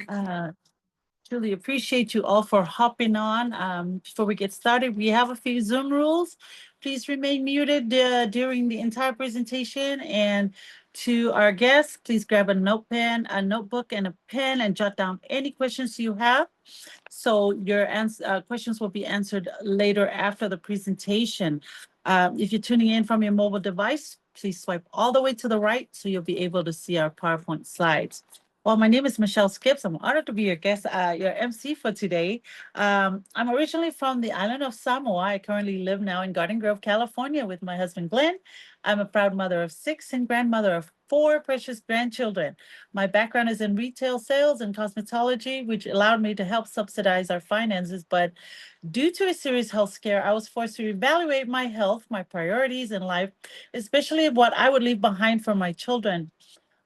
Uh, Truly appreciate you all for hopping on. Before we get started, we have a few Zoom rules. Please remain muted during the entire presentation. And to our guests, please grab a notepad, a notebook, and a pen and jot down any questions you have. So your questions will be answered later after the presentation. If you're tuning in from your mobile device, please swipe all the way to the right so you'll be able to see our PowerPoint slides. Well, my name is Michelle Skips. I'm honored to be your guest, your MC for today. I'm originally from the island of Samoa. I currently live now in Garden Grove, California with my husband, Glenn. I'm a proud mother of 6 and grandmother of 4 precious grandchildren. My background is in retail sales and cosmetology, which allowed me to help subsidize our finances. But due to a serious health scare, I was forced to evaluate my health, my priorities in life, especially what I would leave behind for my children.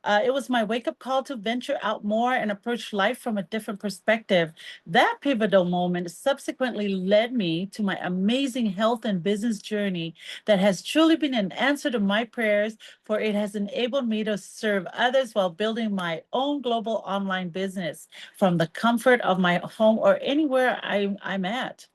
It was my wake up call to venture out more and approach life from a different perspective. That pivotal moment subsequently led me to my amazing health and business journey that has truly been an answer to my prayers, for it has enabled me to serve others while building my own global online business from the comfort of my home or anywhere I'm at.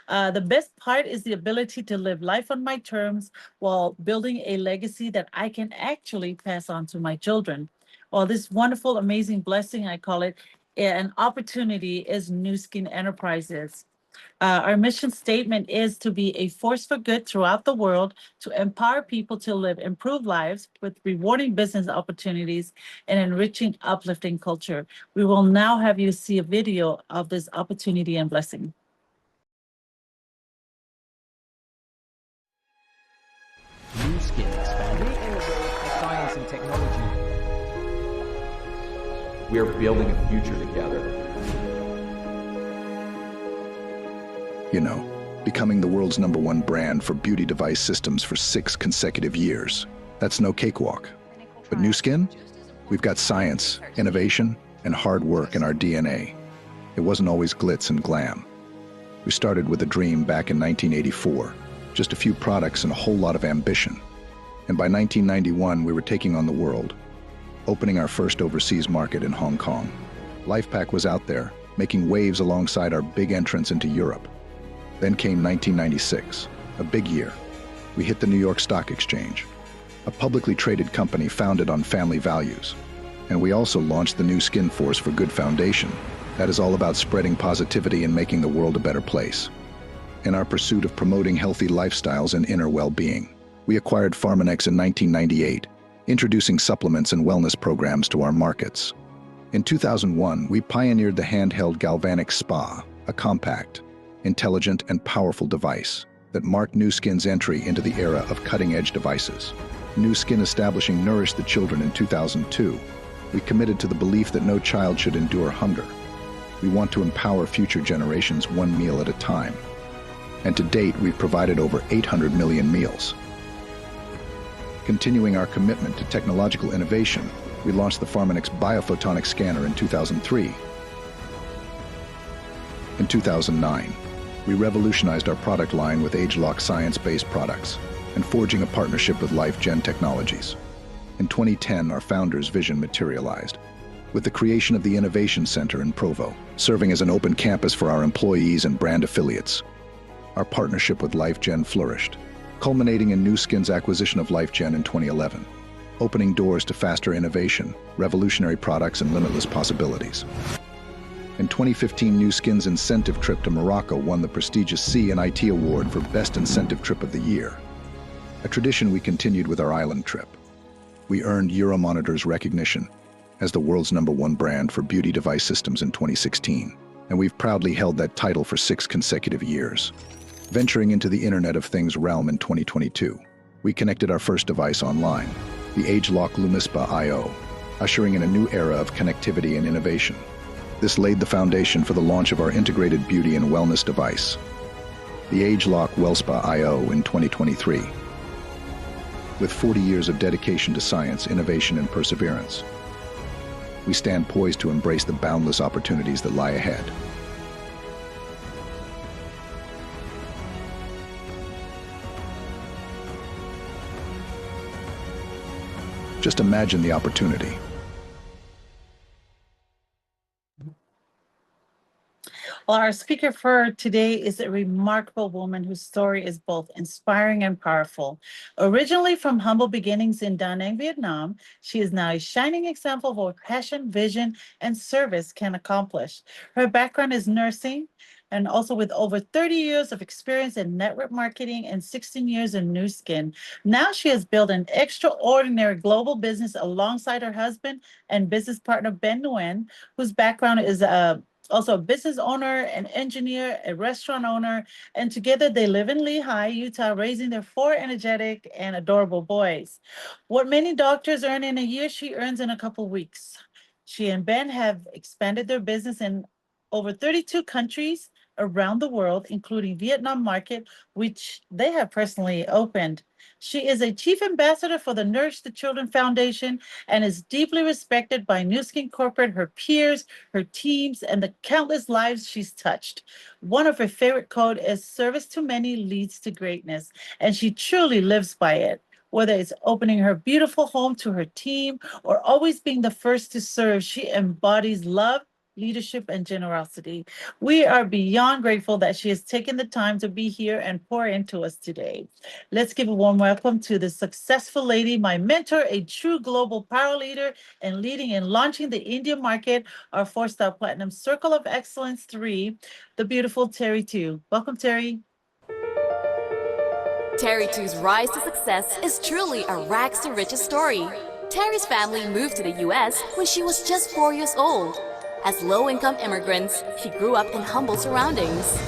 The best part is the ability to live life on my terms while building a legacy that I can actually pass on to my children. Well, this wonderful, amazing blessing, I call it an opportunity, is New Skin Enterprises. Our mission statement is to be a force for good throughout the world, to empower people to live improved lives with rewarding business opportunities and enriching, uplifting culture. We will now have you see a video of this opportunity and blessing. New Skin expanding. We innovate science and technology. We are building a future together. You know, becoming the world's #1 brand for beauty device systems for 6 consecutive years. That's no cakewalk. But New Skin? We've got science, innovation, and hard work in our DNA. It wasn't always glitz and glam. We started with a dream back in 1984, just a few products and a whole lot of ambition. And by 1991, we were taking on the world, opening our first overseas market in Hong Kong. LifePak was out there, making waves alongside our big entrance into Europe. Then came 1996, a big year. We hit the New York Stock Exchange, a publicly traded company founded on family values. And we also launched the New Skin Force for Good Foundation. That is all about spreading positivity and making the world a better place. In our pursuit of promoting healthy lifestyles and inner well-being, we acquired Pharmanex in 1998, introducing supplements and wellness programs to our markets. In 2001, we pioneered the handheld galvanic spa, a compact, intelligent, and powerful device that marked New Skin's entry into the era of cutting-edge devices. New Skin establishing Nourish the Children in 2002, we committed to the belief that no child should endure hunger. We want to empower future generations one meal at a time. And to date, we've provided over 800 million meals. Continuing our commitment to technological innovation, we launched the Pharmanex Biophotonic Scanner in 2003. In 2009, we revolutionized our product line with age-lock science-based products and forging a partnership with LifeGen Technologies. In 2010, our founder's vision materialized, with the creation of the Innovation Center in Provo, serving as an open campus for our employees and brand affiliates. Our partnership with LifeGen flourished, culminating in New Skin's acquisition of LifeGen in 2011, opening doors to faster innovation, revolutionary products, and limitless possibilities. In 2015, New Skin's incentive trip to Morocco won the prestigious C&IT Award for Best Incentive Trip of the Year, a tradition we continued with our island trip. We earned Euromonitor's recognition as the world's #1 brand for beauty device systems in 2016, and we've proudly held that title for 6 consecutive years. Venturing into the Internet of Things realm in 2022, we connected our first device online, the age-lock Lumispa IO, ushering in a new era of connectivity and innovation. This laid the foundation for the launch of our integrated beauty and wellness device, the age-lock WellSpa IO, in 2023. With 40 years of dedication to science, innovation, and perseverance, we stand poised to embrace the boundless opportunities that lie ahead. Just imagine the opportunity. Well, our speaker for today is a remarkable woman whose story is both inspiring and powerful. Originally from humble beginnings in Da Nang, Vietnam, she is now a shining example of what passion, vision, and service can accomplish. Her background is nursing, and also with over 30 years of experience in network marketing and 16 years in New Skin. Now she has built an extraordinary global business alongside her husband and business partner, Ben Nguyen, whose background is also a business owner, an engineer, a restaurant owner, and together they live in Lehigh, Utah, raising their four energetic and adorable boys. What many doctors earn in a year, she earns in a couple weeks. She and Ben have expanded their business in over 32 countries around the world, including Vietnam market, which they have personally opened. She is a chief ambassador for the Nourish the Children Foundation and is deeply respected by New Skin Corporate, her peers, her teams, and the countless lives she's touched. One of her favorite quotes is service to many leads to greatness, and she truly lives by it. Whether it's opening her beautiful home to her team or always being the first to serve, she embodies love, leadership, and generosity. We are beyond grateful that she has taken the time to be here and pour into us today. Let's give a warm welcome to the successful lady, my mentor, a true global power leader, and leading and launching the India market, our four-star platinum Circle of Excellence 3, the beautiful Terry Tu. Welcome, Terry. Terry Two's rise to success is truly a rags to riches story. Terry's family moved to the US when she was just 4 years old. As low-income immigrants, she grew up in humble surroundings.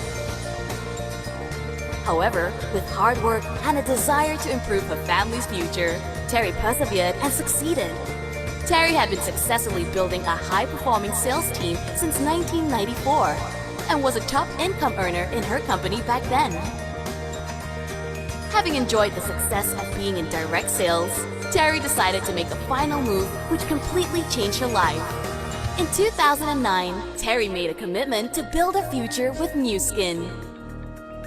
However, with hard work and a desire to improve her family's future, Terry persevered and succeeded. Terry had been successfully building a high-performing sales team since 1994 and was a top income earner in her company back then. Having enjoyed the success of being in direct sales, Terry decided to make a final move which completely changed her life. In 2009, Terry made a commitment to build a future with New Skin.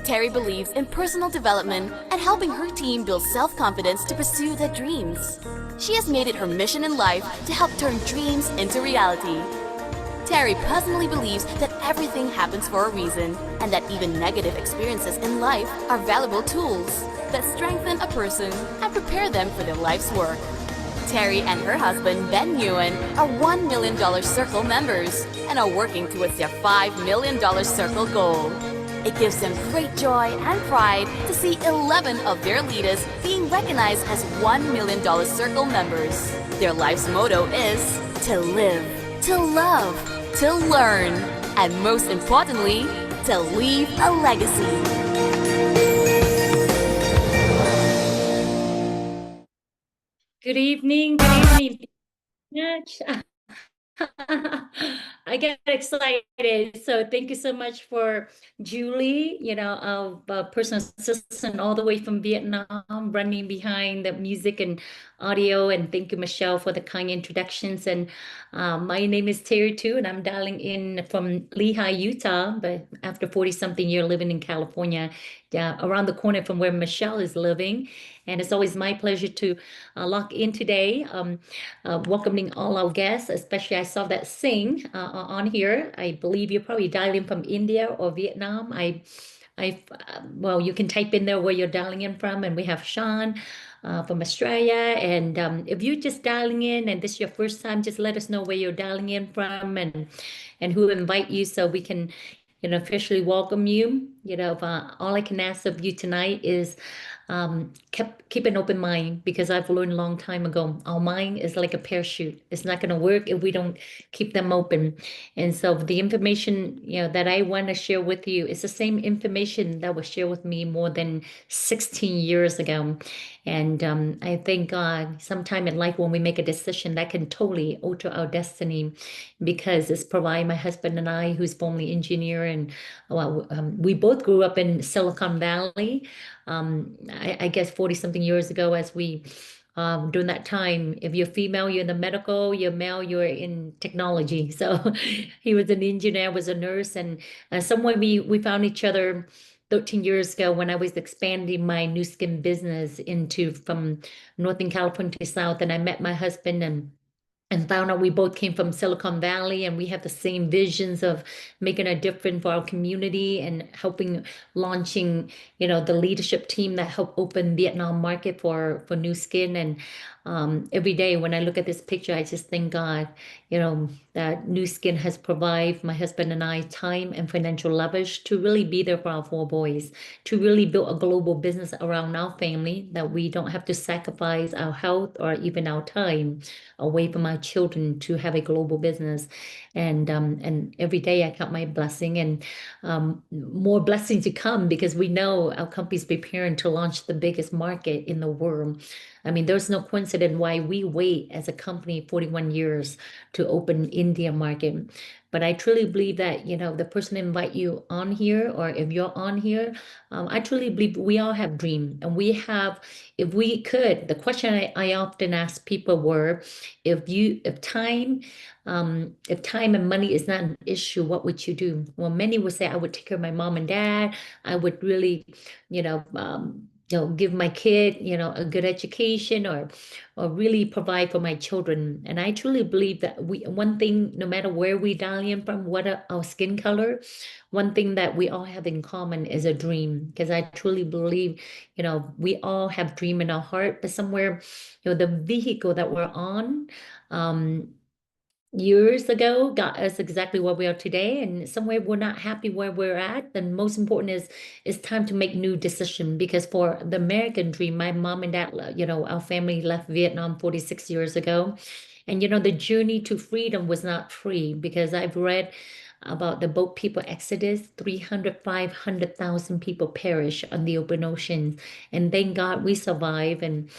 Terry believes in personal development and helping her team build self-confidence to pursue their dreams. She has made it her mission in life to help turn dreams into reality. Terry personally believes that everything happens for a reason and that even negative experiences in life are valuable tools that strengthen a person and prepare them for their life's work. Terry and her husband, Ben Nguyen, are $1 million Circle members and are working towards their $5 million Circle goal. It gives them great joy and pride to see 11 of their leaders being recognized as $1 million Circle members. Their life's motto is to live, to love, to learn, and most importantly, to leave a legacy. Good evening. Good evening. Mitch. I get excited. So thank you so much for Julie, a personal assistant all the way from Vietnam, running behind the music and audio. And thank you, Michelle, for the kind introductions. And my name is Terry too, and I'm dialing in from Lehigh, Utah. But after 40-something year living in California, around the corner from where Michelle is living. And it's always my pleasure to lock in today, welcoming all our guests, especially I saw that Sing on here. I believe you're probably dialing from India or Vietnam. Well, you can type in there where you're dialing in from, and we have Sean from Australia. And if you're just dialing in and this is your first time, just let us know where you're dialing in from and who invite you so we can, officially welcome you. All I can ask of you tonight is keep an open mind, because I've learned a long time ago, our mind is like a parachute. It's not going to work if we don't keep them open. And so the information, that I want to share with you is the same information that was shared with me more than 16 years ago. And I thank God sometime in life when we make a decision that can totally alter our destiny, because it's provided my husband and I, who's formerly engineer, and we both grew up in Silicon Valley. I guess 40-something years ago, as we during that time, if you're female, you're in the medical, you're male, you're in technology. So he was an engineer, I was a nurse, and somewhere we found each other 13 years ago when I was expanding my New Skin business from Northern California to South, and I met my husband, and and found out we both came from Silicon Valley and we have the same visions of making a difference for our community and helping launching, the leadership team that helped open Vietnam market for New Skin. And every day when I look at this picture, I just thank God, that New Skin has provided my husband and I time and financial leverage to really be there for our four boys, to really build a global business around our family, that we don't have to sacrifice our health or even our time away from our children to have a global business. And every day I count my blessing, and more blessings to come, because we know our company's preparing to launch the biggest market in the world. I mean, there's no coincidence why we wait as a company 41 years to open India market. But I truly believe that, the person invite you on here, or if you're on here, I truly believe we all have dream, and we have, if we could, the question I often ask people were, if time and money is not an issue, what would you do? Well, many would say I would take care of my mom and dad. I would really, give my kid, a good education, or really provide for my children. And I truly believe that one thing, no matter where we dial in from, what our skin color, one thing that we all have in common is a dream. Because I truly believe, we all have dream in our heart, but somewhere, the vehicle that we're on, years ago got us exactly where we are today, and somewhere we're not happy where we're at. Then most important is it's time to make new decision, because for the American dream, my mom and dad, our family left Vietnam 46 years ago. And the journey to freedom was not free, because I've read about the boat people exodus. 500,000 people perish on the open ocean, and thank God we survive. And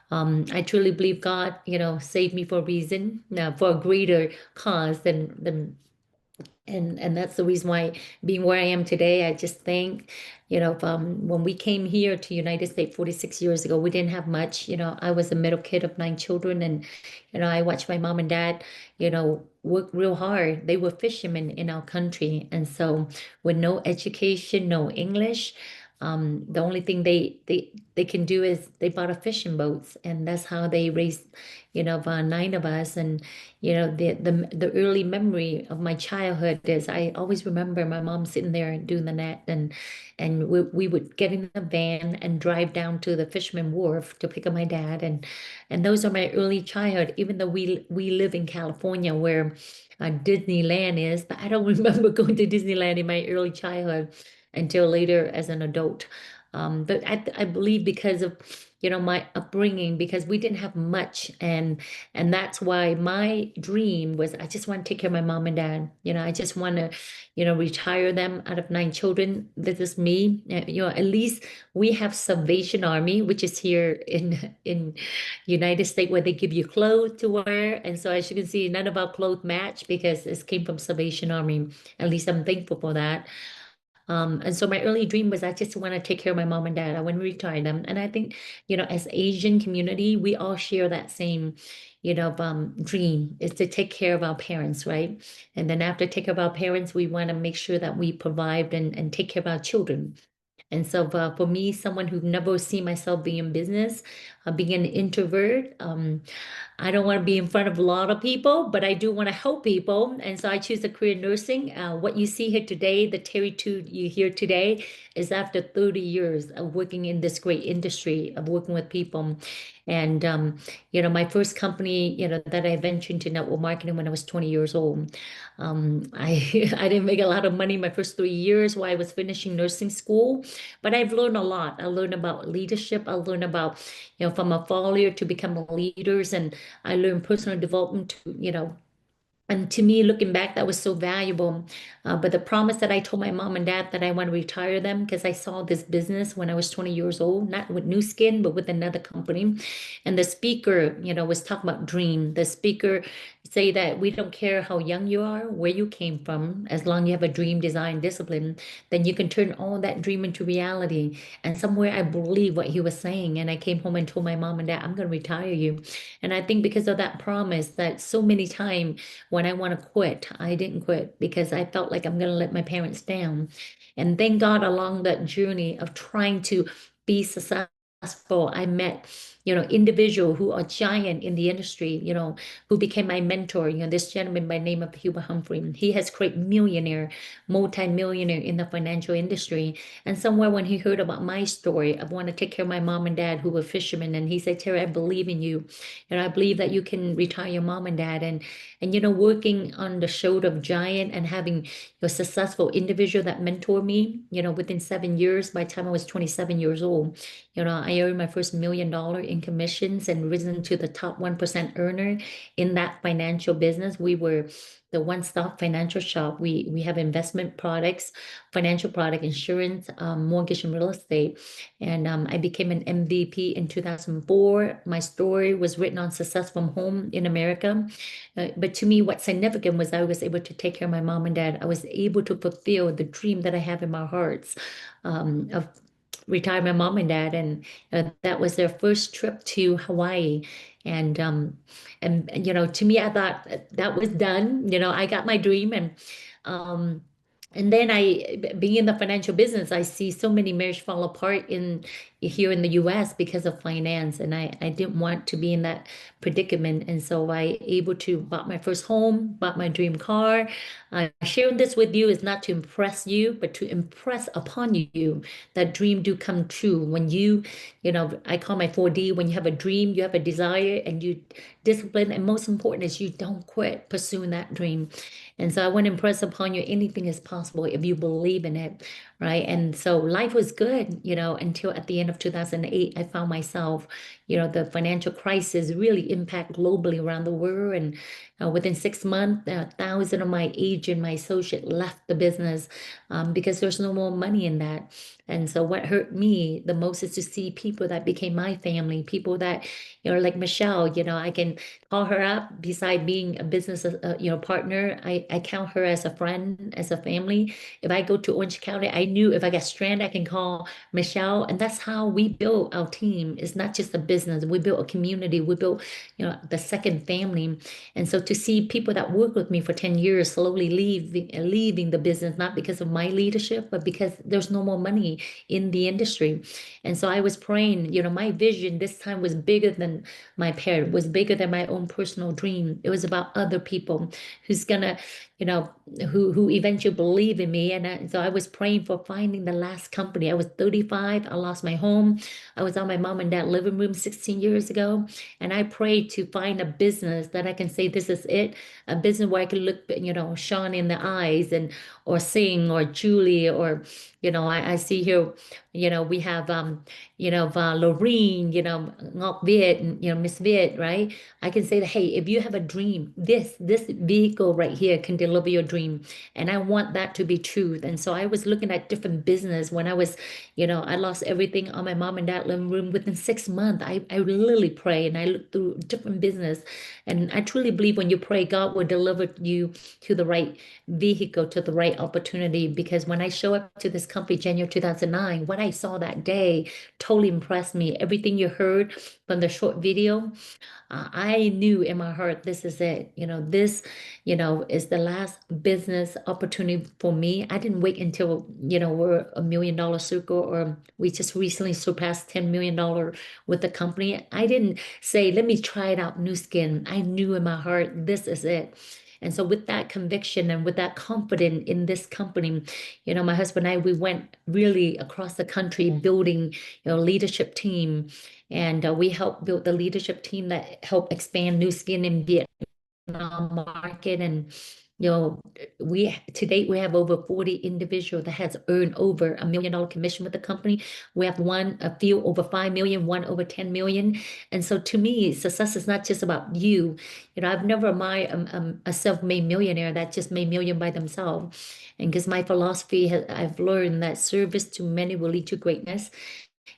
I truly believe God, saved me for a reason, for a greater cause than and that's the reason why, being where I am today, I just think, when we came here to United States 46 years ago, we didn't have much. I was the middle kid of 9 children, and I watched my mom and dad, work real hard. They were fishermen in our country, and so with no education, no English, the only thing they can do is they bought a fishing boats, and that's how they raised, 9 of us. And the early memory of my childhood is, I always remember my mom sitting there doing the net, and we would get in the van and drive down to the fisherman wharf to pick up my dad. And those are my early childhood, even though we live in California, where Disneyland is, but I don't remember going to Disneyland in my early childhood until later as an adult. But I believe because of, my upbringing, because we didn't have much. And that's why my dream was, I just want to take care of my mom and dad. I just want to, retire them out of 9 children. This is me. At least we have Salvation Army, which is here in United States, where they give you clothes to wear. And so as you can see, none of our clothes match, because this came from Salvation Army. At least I'm thankful for that. And so my early dream was, I just want to take care of my mom and dad. I want to retire them. And I think, as Asian community, we all share that same, dream, is to take care of our parents, right? And then after take care of our parents, we want to make sure that we provide and take care of our children. And so for me, someone who never seen myself being in business, being an introvert, I don't want to be in front of a lot of people, but I do want to help people. And so I choose a career in nursing. What you see here today, the Terry Tude you hear today, is after 30 years of working in this great industry of working with people. And, my first company, that I ventured into network marketing when I was 20 years old. I didn't make a lot of money my first 3 years while I was finishing nursing school, but I've learned a lot. I learned about leadership. I learned about, from a failure to become leaders. And I learned personal development to, and to me, looking back, that was so valuable. But the promise that I told my mom and dad, that I want to retire them, because I saw this business when I was 20 years old, not with New Skin, but with another company. And the speaker, was talking about dream. The speaker say that we don't care how young you are, where you came from, as long as you have a dream, design, discipline, then you can turn all that dream into reality. And somewhere I believe what he was saying. And I came home and told my mom and dad, I'm going to retire you. And I think because of that promise, that so many times when I want to quit, I didn't quit, because I felt like I'm going to let my parents down. And thank God, along that journey of trying to be successful successful. I met, individual who are giant in the industry, who became my mentor. This gentleman by name of Hubert Humphrey, he has created millionaire, multi-millionaire in the financial industry. And somewhere when he heard about my story, I want to take care of my mom and dad who were fishermen. And he said, Terry, I believe in you. And I believe that you can retire your mom and dad. And working on the shoulder of giant and having a successful individual that mentored me, within 7 years, by the time I was 27 years old, I earned my first $1 million in commissions and risen to the top 1% earner in that financial business. We were the one-stop financial shop. We have investment products, financial product, insurance, mortgage, and real estate. And I became an MVP in 2004. My story was written on Success from Home in America. But to me, what's significant was I was able to take care of my mom and dad. I was able to fulfill the dream that I have in my hearts, of retire my mom and dad, and that was their first trip to Hawaii. And to me, I thought that was done. I got my dream. And then being in the financial business, I see so many marriages fall apart here in the US because of finance. And I didn't want to be in that predicament. And so I able to bought my first home, bought my dream car. Sharing this with you is not to impress you, but to impress upon you that dream do come true. When I call my 4D, when you have a dream, you have a desire, and you discipline, and most important is you don't quit pursuing that dream. And so I want to impress upon you, anything is possible if you believe in it, right? And so life was good, until at the end of 2008, I found myself, the financial crisis really impact globally around the world. And within 6 months, 1,000 of my agent, my associate left the business because there's no more money in that. And so what hurt me the most is to see people that became my family, people that, like Michelle, I can call her up beside being a business, partner. I count her as a friend, as a family. If I go to Orange County, I knew if I got stranded, I can call Michelle. And that's how we built our team. It's not just a business. We built a community. We built, the second family. And so to see people that worked with me for 10 years slowly leaving the business, not because of my leadership, but because there's no more money in the industry. And so I was praying, my vision this time was bigger than my parent, was bigger than my own personal dream. It was about other people who's gonna, who eventually believe in me. And so I was praying for finding the last company. I was 35. I lost my home. I was on my mom and dad living room 16 years ago. And I prayed to find a business that I can say, this is it. A business where I can look, Sean in the eyes or sing, or Julie, or, I see here, we have, Lorene, Ngọc Viet, and, Miss Viet, right? I can say that, hey, if you have a dream, this vehicle right here can deliver your dream. And I want that to be truth. And so I was looking at different business when I was, I lost everything on my mom and dad living room within 6 months. I literally pray, and I looked through different business. And I truly believe when you pray, God will deliver you to the right vehicle, to the right opportunity. Because when I show up to this company, January 2009, what I saw that day totally impressed me. Everything you heard from the short video, I knew in my heart, this is it. This, is the last business opportunity for me. I didn't wait until, we're $1 million circle, or we just recently surpassed $10 million with the company. I didn't say, let me try it out, new skin. I knew in my heart, this is it. And so with that conviction and with that confidence in this company, my husband and I, we went really across the country building, leadership team. And we helped build the leadership team that helped expand New Skin in Vietnam market. And to date we have over 40 individuals that has earned over $1 million commission with the company. We have a few over 5 million, one over 10 million. And so to me, success is not just about you. I've never admired a self-made millionaire that just made million by themselves. And because my philosophy I've learned that service to many will lead to greatness.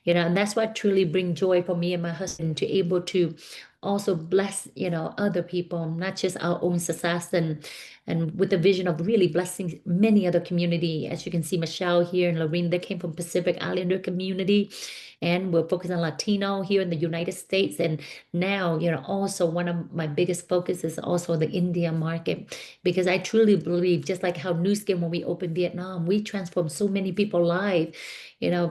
And that's what truly brings joy for me and my husband, to able to also bless, other people, not just our own success. and with the vision of really blessing many other community. As you can see, Michelle here and Lorene, they came from Pacific Islander community, and we're focused on Latino here in the United States. And now, also one of my biggest focus is also the India market, because I truly believe, just like how Nu Skin, when we opened Vietnam, we transformed so many people's lives.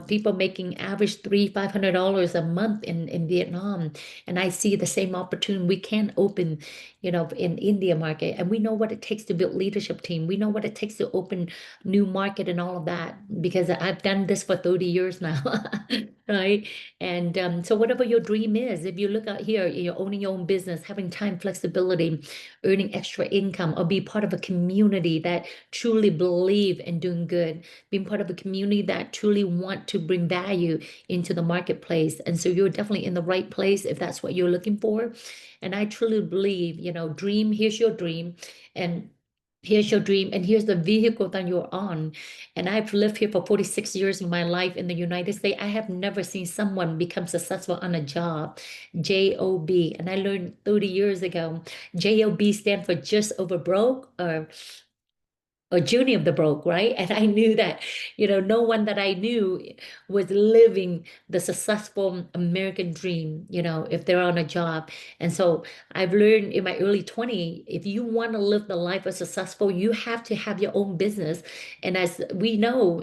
People making average $500 a month in Vietnam. And I see the same opportunity we can open, in India market. And we know what it takes to build leadership team. We know what it takes to open new market and all of that, because I've done this for 30 years now. Right? And so whatever your dream is, if you look out here, you're owning your own business, having time flexibility, earning extra income, or be part of a community that truly believe in doing good, being part of a community that truly want to bring value into the marketplace. And so you're definitely in the right place if that's what you're looking for. And I truly believe, dream, here's your dream. And here's your dream, and here's the vehicle that you're on. And I've lived here for 46 years in my life in the United States. I have never seen someone become successful on a job. JOB. And I learned 30 years ago, JOB stand for just over broke, or journey of the broke, right? And I knew that, no one that I knew was living the successful American dream, if they're on a job. And so I've learned in my early 20, if you want to live the life of successful, you have to have your own business. And as we know,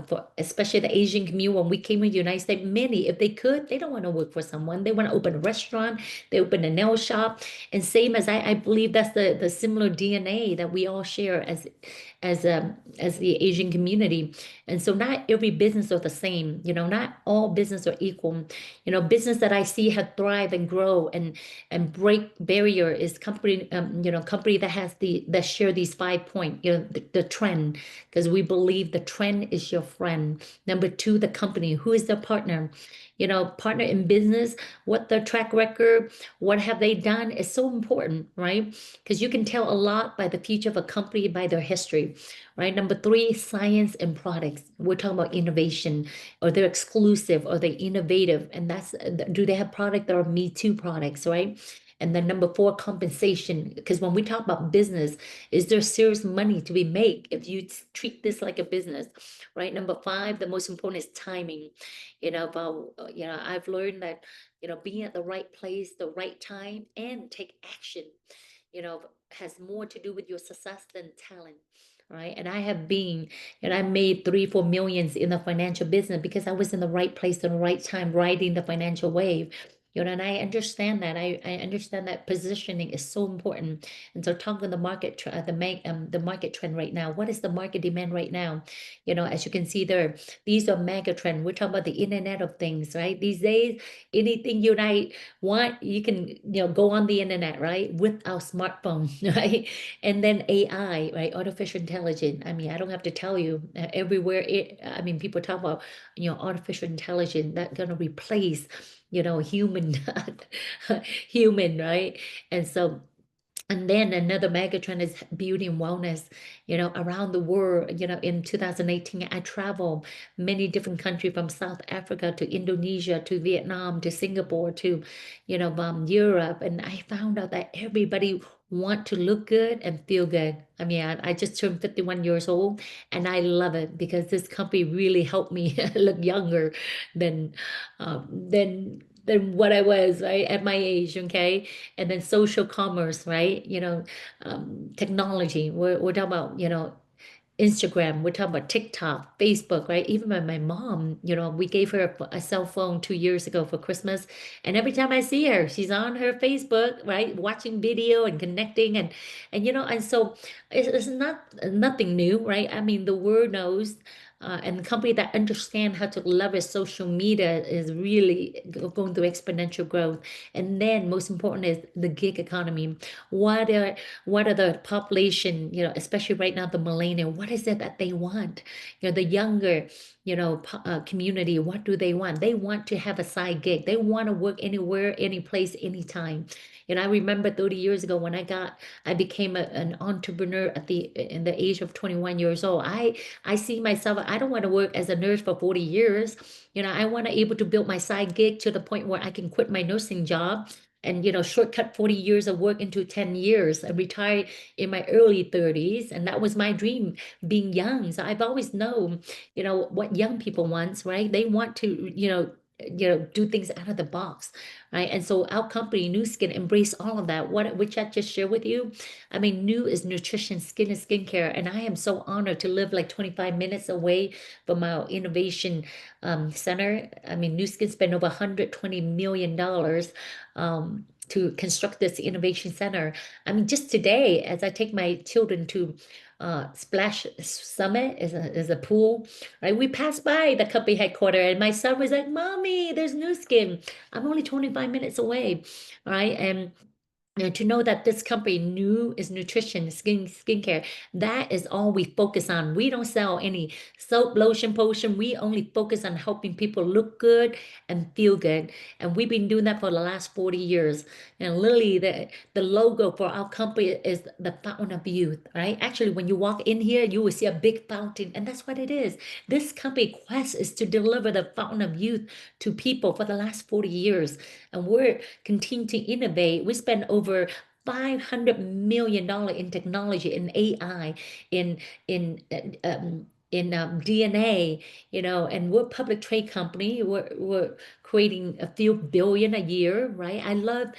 for especially the Asian community, when we came to the United States, many, if they could, they don't want to work for someone. They want to open a restaurant, they open a nail shop. And same as I believe that's the similar DNA that we all share as the Asian community. And so not every business are the same, not all business are equal. Business that I see have thrive and grow and break barrier is company, company that has that share these 5 points, the trend, because we believe the trend is your friend. Number two, the company, who is the partner? Partner in business, what their track record, what have they done is so important, right? Because you can tell a lot by the future of a company by their history, right? Number three, science and products. We're talking about innovation, or they're exclusive, or they're innovative, and do they have product that are Me Too products, right? And then number four, compensation. Because when we talk about business, is there serious money to be made if you treat this like a business, right? Number five, the most important is timing. I've learned that, being at the right place, the right time, and take action, has more to do with your success than talent. Right. And I have been, and I made 3, 4 millions in the financial business because I was in the right place at the right time, riding the financial wave. And I understand that. I understand that positioning is so important. And so talking the market, the market trend right now, what is the market demand right now? As you can see there, these are mega trend. We're talking about the Internet of Things, right? These days, anything you and I want, you can, go on the internet, right? With our smartphone, right? And then AI, right? Artificial intelligence. I mean, I don't have to tell you, everywhere. People talk about, artificial intelligence that's going to replace, human, human, right? And so, and then another mega trend is beauty and wellness, around the world. In 2018, I traveled many different countries, from South Africa to Indonesia to Vietnam to Singapore to, Europe. And I found out that everybody want to look good and feel good. I mean, I just turned 51 years old, and I love it because this company really helped me look younger than, than what I was, right, at my age, okay? And then social commerce, right? Technology. We're talking about, Instagram, we're talking about TikTok, Facebook, right? Even my mom, we gave her a cell phone 2 years ago for Christmas. And every time I see her, she's on her Facebook, right? Watching video and connecting and so it's nothing new, right? I mean, the world knows, and the company that understand how to leverage social media is really going through exponential growth. And then most important is the gig economy. What are the population, especially right now, the millennial, what is it that they want? The younger, community, what do they want? They want to have a side gig. They want to work anywhere, any place, anytime. I remember 30 years ago when I became an entrepreneur in the age of 21 years old. I see myself, I don't want to work as a nurse for 40 years. I want to able to build my side gig to the point where I can quit my nursing job, and shortcut 40 years of work into 10 years. I retired in my early 30s, and that was my dream, being young. So I've always known, what young people want, right? They want to, do things out of the box, right? And so our company, New Skin, embrace all of that. Which I just shared with you. I mean, New is nutrition, Skin is skincare, and I am so honored to live like 25 minutes away from our innovation center. I mean, New Skin spent over $120 million to construct this innovation center. I mean, just today, as I take my children to Splash Summit is a pool, right? We passed by the company headquarters, and my son was like, "Mommy, there's New Skin." I'm only 25 minutes away, right? And to know that this company New is nutrition, skincare, that is all we focus on. We don't sell any soap, lotion, potion. We only focus on helping people look good and feel good. And we've been doing that for the last 40 years. And literally the logo for our company is the fountain of youth, right? Actually, when you walk in here, you will see a big fountain, and that's what it is. This company quest is to deliver the fountain of youth to people for the last 40 years. And we're continuing to innovate. We spend over $500 million in technology, in AI, in in uh, um, DNA, and we're a public trade company. We're creating a few billion a year, right? I love,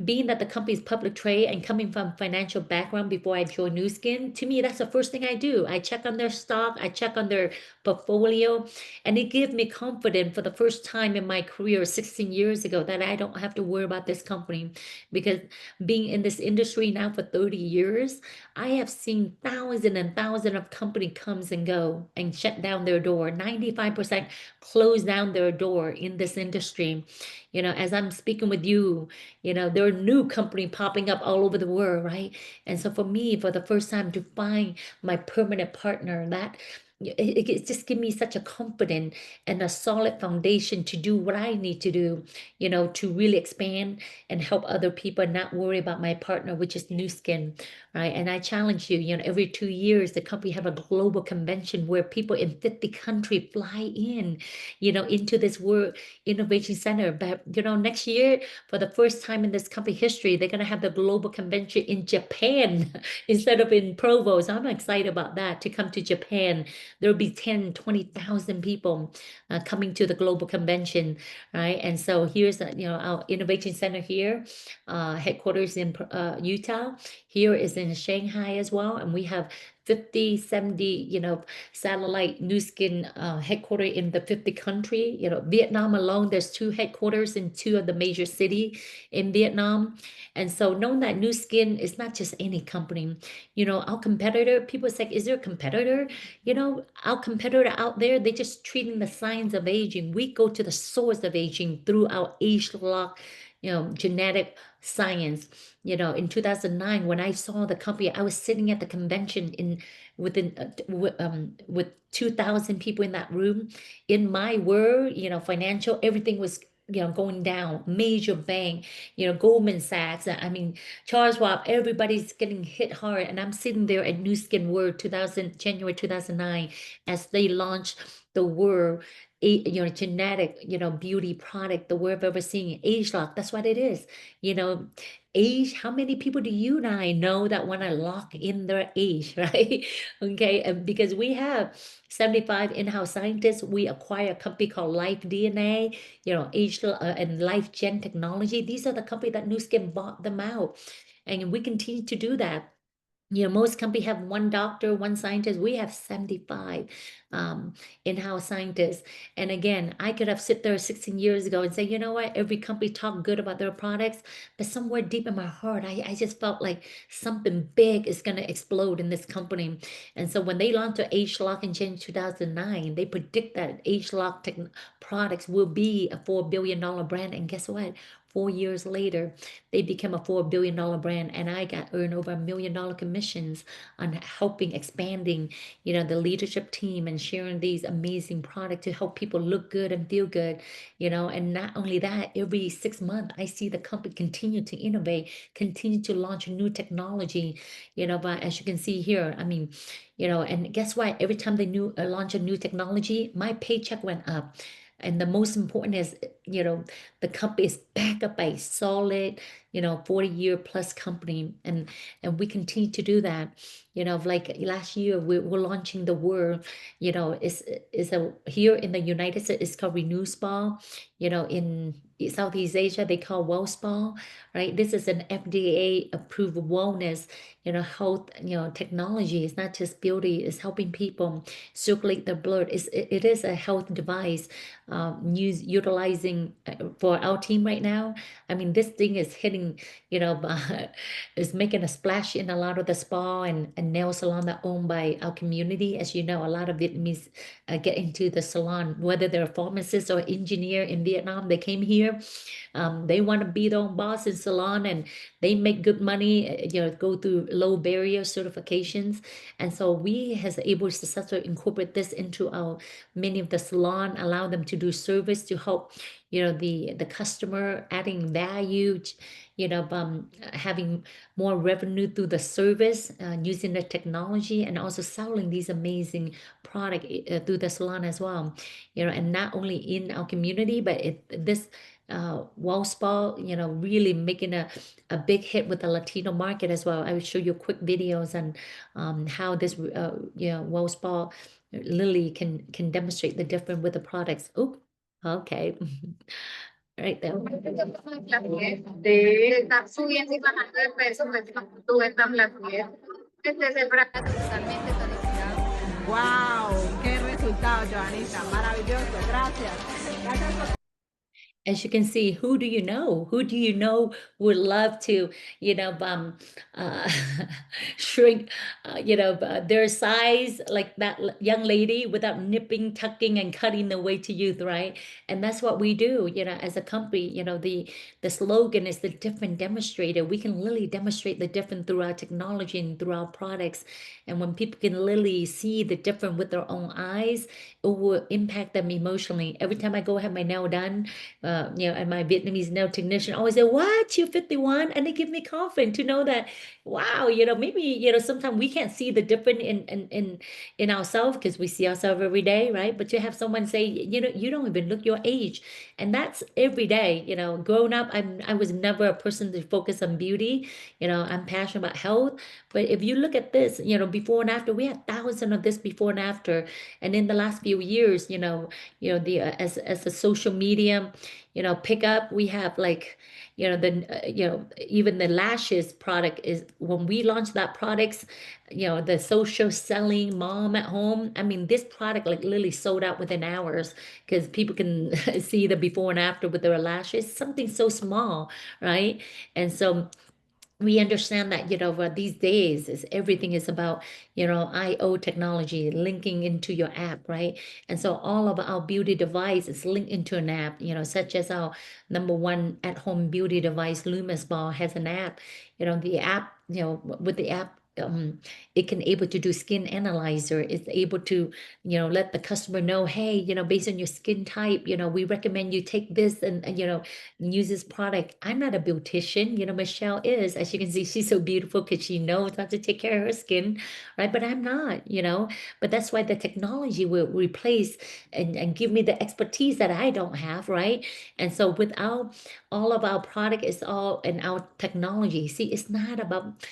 being that the company is public trade and coming from financial background before I joined New Skin. To me, that's the first thing I do. I check on their stock, I check on their portfolio, and it gives me confidence for the first time in my career 16 years ago that I don't have to worry about this company, because being in this industry now for 30 years, I have seen thousands and thousands of company comes and go and shut down their door. 95% close down their door in this industry. As I'm speaking with you, there are new company popping up all over the world, right? And so for me, for the first time to find my permanent partner, that it just give me such a confidence and a solid foundation to do what I need to do, to really expand and help other people and not worry about my partner, which is New Skin, right? And I challenge you, every 2 years, the company have a global convention where people in 50 countries fly in, into this World Innovation Center. But, next year, for the first time in this company history, they're going to have the global convention in Japan instead of in Provo. So I'm excited about that, to come to Japan. There'll be 10, 20,000 people coming to the global convention, right? And so here's, our innovation center here, headquarters in Utah. Here is in Shanghai as well. And we have 50, 70, satellite New Skin headquarters in the 50 country. Vietnam alone, there's 2 headquarters in 2 of the major city in Vietnam. And so knowing that New Skin is not just any company, our competitor, people say, is there a competitor? Our competitor out there, they just treating the signs of aging. We go to the source of aging through our age lock, genetic science. In 2009, when I saw the company, I was sitting at the convention with 2,000 people in that room. In my world, financial, everything was going down. Major bank, Goldman Sachs. I mean, Charles Schwab, everybody's getting hit hard. And I'm sitting there at New Skin World January 2009, as they launched the world, genetic, beauty product, the world of ever seeing age lock. That's what it is. Age, how many people do you and I know that want to lock in their age, right? Okay, and because we have 75 in-house scientists, we acquire a company called Life DNA, age and Life Gen Technology. These are the company that New Skin bought them out, and we continue to do that. Most companies have 1 doctor, 1 scientist. We have 75 in-house scientists. And again, I could have sit there 16 years ago and say, you know what, every company talk good about their products, but somewhere deep in my heart, I just felt like something big is going to explode in this company. And so when they launched the ageLOC in January 2009, they predict that ageLOC products will be a $4 billion brand. And guess what? 4 years later, they became a $4 billion brand, and I got earned over $1 million commissions on helping expanding, the leadership team and sharing these amazing products to help people look good and feel good, and not only that, every 6 months, I see the company continue to innovate, continue to launch new technology, but as you can see here, I mean, and guess what? Every time they launch a new technology, my paycheck went up. And the most important is the company is backed up by a solid, 40-year plus company, and we continue to do that. Like last year, we're launching the word, is a here in the United States, it's called Renew Spa. In Southeast Asia, they call Well Spa, right? This is an FDA approved wellness, health, technology. It's not just beauty, it's helping people circulate the blood. It is a health device utilizing for our team right now. I mean, this thing is hitting, is making a splash in a lot of the spa and nail salon that owned by our community. As you know, a lot of Vietnamese get into the salon, whether they're pharmacists or engineer in Vietnam, they came here. They want to be their own boss in salon, and they make good money, go through low barrier certifications. And so we has able to successfully incorporate this into our many of the salon, allow them to do service to help, the customer, adding value, having more revenue through the service, using the technology, and also selling these amazing product through the salon as well. And not only in our community, but this Wow Spa, really making a big hit with the Latino market as well. I will show you quick videos on how this Wow Spa Lily can demonstrate the difference with the products. Oh, okay. Right there. Está subiendo y bajando de peso, pues tú ves tan flaquez. Este es el brazo totalmente tonificado. ¡Wow! ¡Qué resultado, Joanita! Maravilloso. Gracias. Gracias por As you can see, who do you know? Who do you know would love to, shrink, their size like that young lady without nipping, tucking, and cutting the way to youth, right? And that's what we do, as a company. The slogan is the different demonstrator. We can literally demonstrate the different through our technology and through our products. And when people can literally see the different with their own eyes, it will impact them emotionally. Every time I go have my nail done, and my Vietnamese nail technician always say, "What, you're 51?" And they give me confidence to know that, wow, maybe, sometimes we can't see the difference in ourselves because we see ourselves every day, right? But to have someone say, you don't even look your age. And that's every day. Growing up, I was never a person to focus on beauty. I'm passionate about health. But if you look at this, before and after, we had thousands of this before and after. And in the last few years, the as a social media, pick up, we have like, even the lashes product is when we launched that products, the social selling mom at home. I mean, this product like literally sold out within hours because people can see the before and after with their lashes, something so small, right? And so we understand that these days is everything is about IO technology linking into your app, right? And so all of our beauty device is linked into an app, such as our number one at-home beauty device, Lumis Bar, has an app. The app, with the app, it can able to do skin analyzer. It's able to let the customer know, hey, based on your skin type, we recommend you take this and use this product. I'm not a beautician, Michelle is. As you can see, she's so beautiful because she knows how to take care of her skin, right? But I'm not, but that's why the technology will replace and give me the expertise that I don't have, right? And so without all of our product is all in our technology. See, it's not about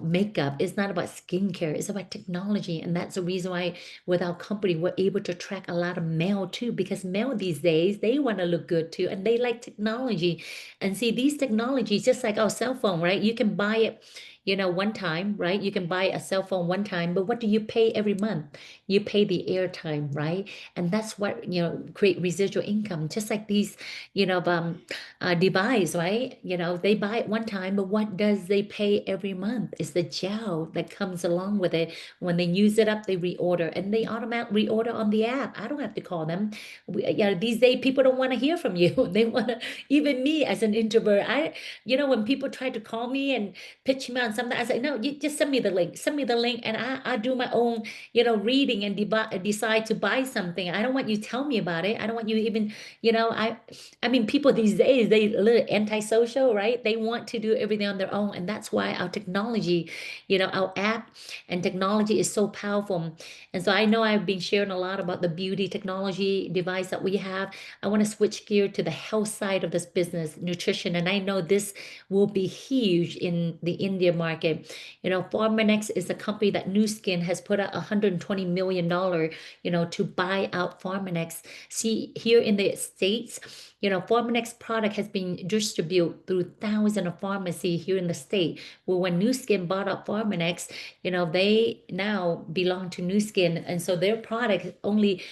makeup, it's not about skincare, it's about technology. And that's the reason why with our company we're able to attract a lot of male too, because male these days, they want to look good too, and they like technology. And see, these technologies, just like our cell phone, right? You can buy it one time, right? You can buy a cell phone one time, but what do you pay every month? You pay the airtime, right? And that's what create residual income, just like these device, right? They buy it one time, but what does they pay every month? It's the gel that comes along with it. When they use it up, they reorder, and they automatically reorder on the app. I don't have to call them. These days people don't want to hear from you. They want to, even me as an introvert, when people try to call me and pitch me on something, I say, no, you just send me the link. Send me the link, and I do my own, reading and decide to buy something. I don't want you to tell me about it. I don't want you even, I mean, people these days, they a little antisocial, right? They want to do everything on their own, and that's why our technology, our app and technology is so powerful. And so I know I've been sharing a lot about the beauty technology device that we have. I want to switch gear to the health side of this business, nutrition, and I know this will be huge in the India market. Pharmanex is a company that Nu Skin has put out $120 million, to buy out Pharmanex. See, here in the States, Pharmanex product has been distributed through thousands of pharmacies here in the state. Well, when Nu Skin bought up Pharmanex, they now belong to Nu Skin, and so their product only,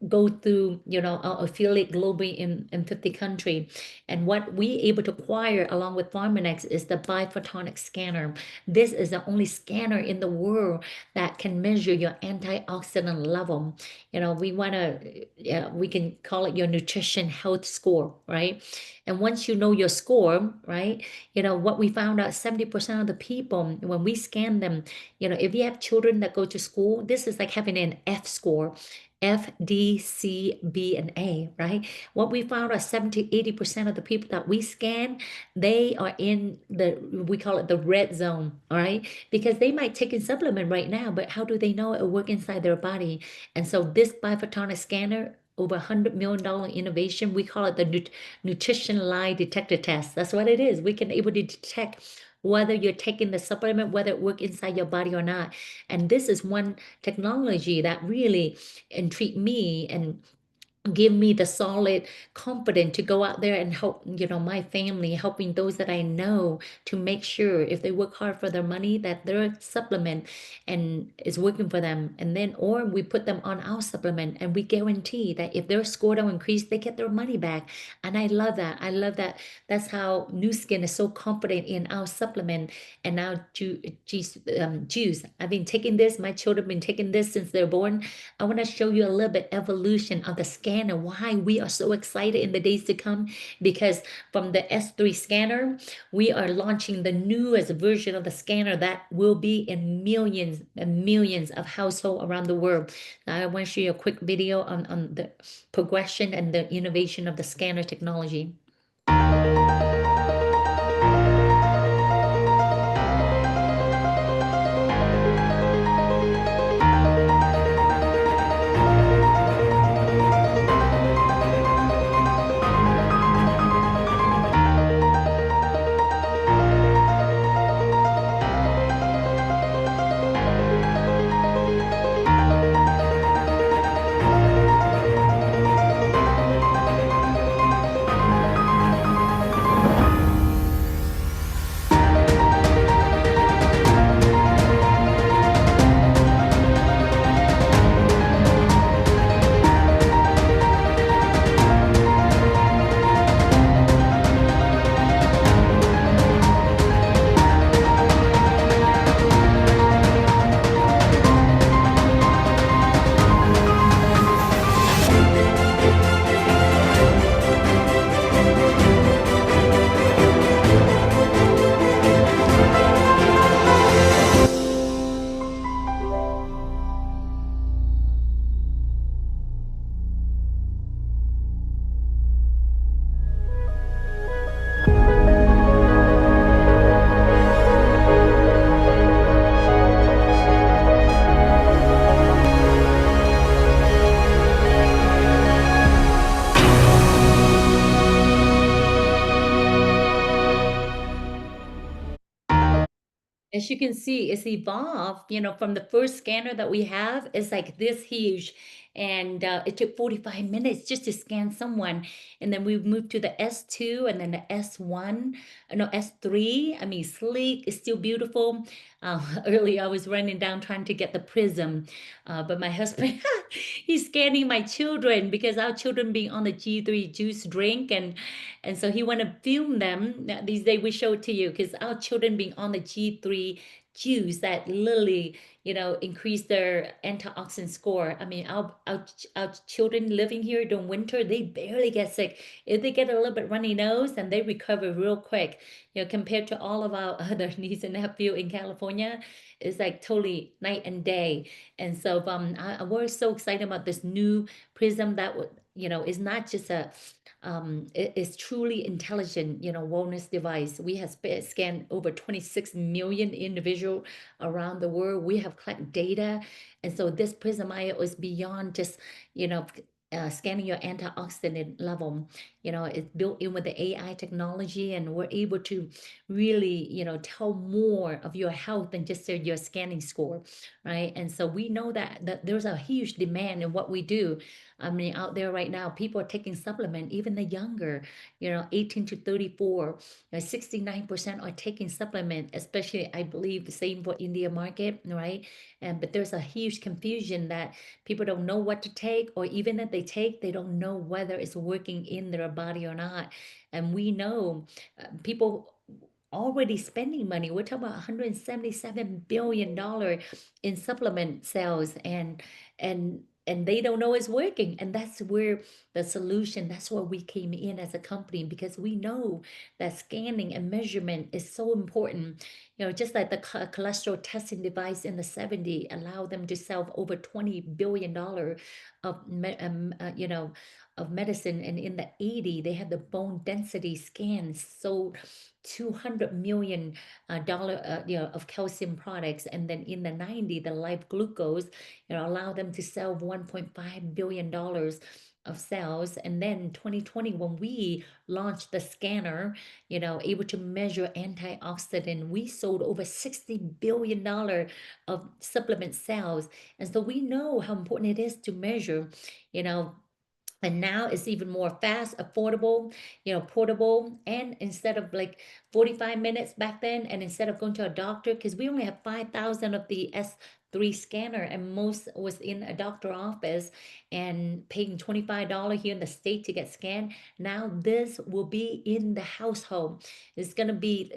go through, affiliate globally in 50 countries. And what we able to acquire along with Pharmanex is the biphotonic scanner. This is the only scanner in the world that can measure your antioxidant level. We want to, we can call it your nutrition health score, right? And once you know your score, right, what we found out, 70% of the people, when we scan them, if you have children that go to school, this is like having an F score. F, D, C, B, and A, right? What we found are 70, 80% of the people that we scan, they are in we call it the red zone, all right? Because they might take a supplement right now, but how do they know it will work inside their body? And so this biphotonic scanner, over $100 million innovation, we call it the nutrition lie detector test. That's what it is. We can able to detect whether you're taking the supplement, whether it work inside your body or not. And this is one technology that really intrigued me and give me the solid confidence to go out there and help, my family, helping those that I know, to make sure if they work hard for their money, that their supplement and is working for them. And then, or we put them on our supplement, and we guarantee that if their score don't increase, they get their money back. And I love that. I love that. That's how Nu Skin is so confident in our supplement. And now juice. I've been taking this. My children have been taking this since they're born. I want to show you a little bit evolution of the scanner, why we are so excited in the days to come, because from the S3 scanner, we are launching the newest version of the scanner that will be in millions and millions of households around the world. Now, I want to show you a quick video on the progression and the innovation of the scanner technology. As you can see, it's evolved, from the first scanner that we have, it's like this huge. And it took 45 minutes just to scan someone. And then we moved to the S2 and then the S1, no, S3. I mean, sleek, it's still beautiful. Earlier, I was running down trying to get the prism. But my husband, he's scanning my children because our children being on the G3 juice drink. And so he want to film them. Now, these days we show it to you because our children being on the G3 juice that literally, increase their antioxidant score. I mean, our children living here during winter, they barely get sick. If they get a little bit runny nose, and they recover real quick, compared to all of our other niece and nephew in California, it's like totally night and day. And so we're so excited about this new prism that would, is not just it is truly intelligent, wellness device. We have scanned over 26 million individual around the world. We have collected data. And so this Prism IO is beyond just, scanning your antioxidant level. It's built in with the AI technology, and we're able to really, tell more of your health than just your scanning score, right? And so we know that there's a huge demand in what we do. I mean, out there right now, people are taking supplement, even the younger, 18 to 34, 69% are taking supplement, especially I believe the same for India market, right? But there's a huge confusion that people don't know what to take, or even if they take, they don't know whether it's working in their body or not. And we know people already spending money. We're talking about $177 billion in supplement sales, and they don't know it's working. And that's where the solution, that's where we came in as a company, because we know that scanning and measurement is so important. Just like the cholesterol testing device in the 70 allowed them to sell over $20 billion of of medicine, and in the 80 they had the bone density scan, so $200 million of calcium products. And then in the 90, the live glucose, allow them to sell $1.5 billion of sales. And then 2020, when we launched the scanner, able to measure antioxidant, we sold over $60 billion of supplement sales. And so we know how important it is to measure, you know, and now it's even more fast, affordable, portable. And instead of like 45 minutes back then, and instead of going to a doctor, because we only have 5,000 of the S3 scanner, and most was in a doctor office and paying $25 here in the state to get scanned. Now this will be in the household. It's going to be,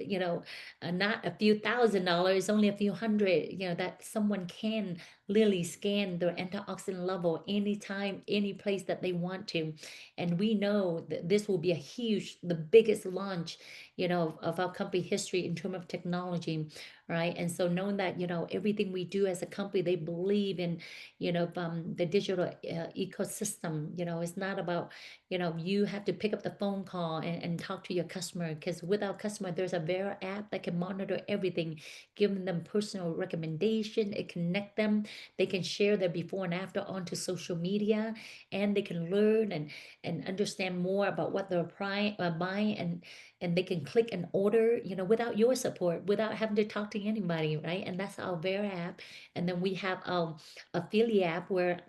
not a few $1,000s, only a few hundred, that someone can literally scan their antioxidant level anytime, any place that they want to. And we know that this will be the biggest launch, of our company history in terms of technology, right? And so knowing that, everything we do as a company, they believe in, the digital ecosystem. It's not about, you have to pick up the phone call and talk to your customer, because with our customer, there's a Vera app that can monitor everything, giving them personal recommendation. It connect them. They can share their before and after onto social media, and they can learn and understand more about what they're buying, and they can click and order, without your support, without having to talk to anybody, right? And that's our Vera app. And then we have our affiliate app where,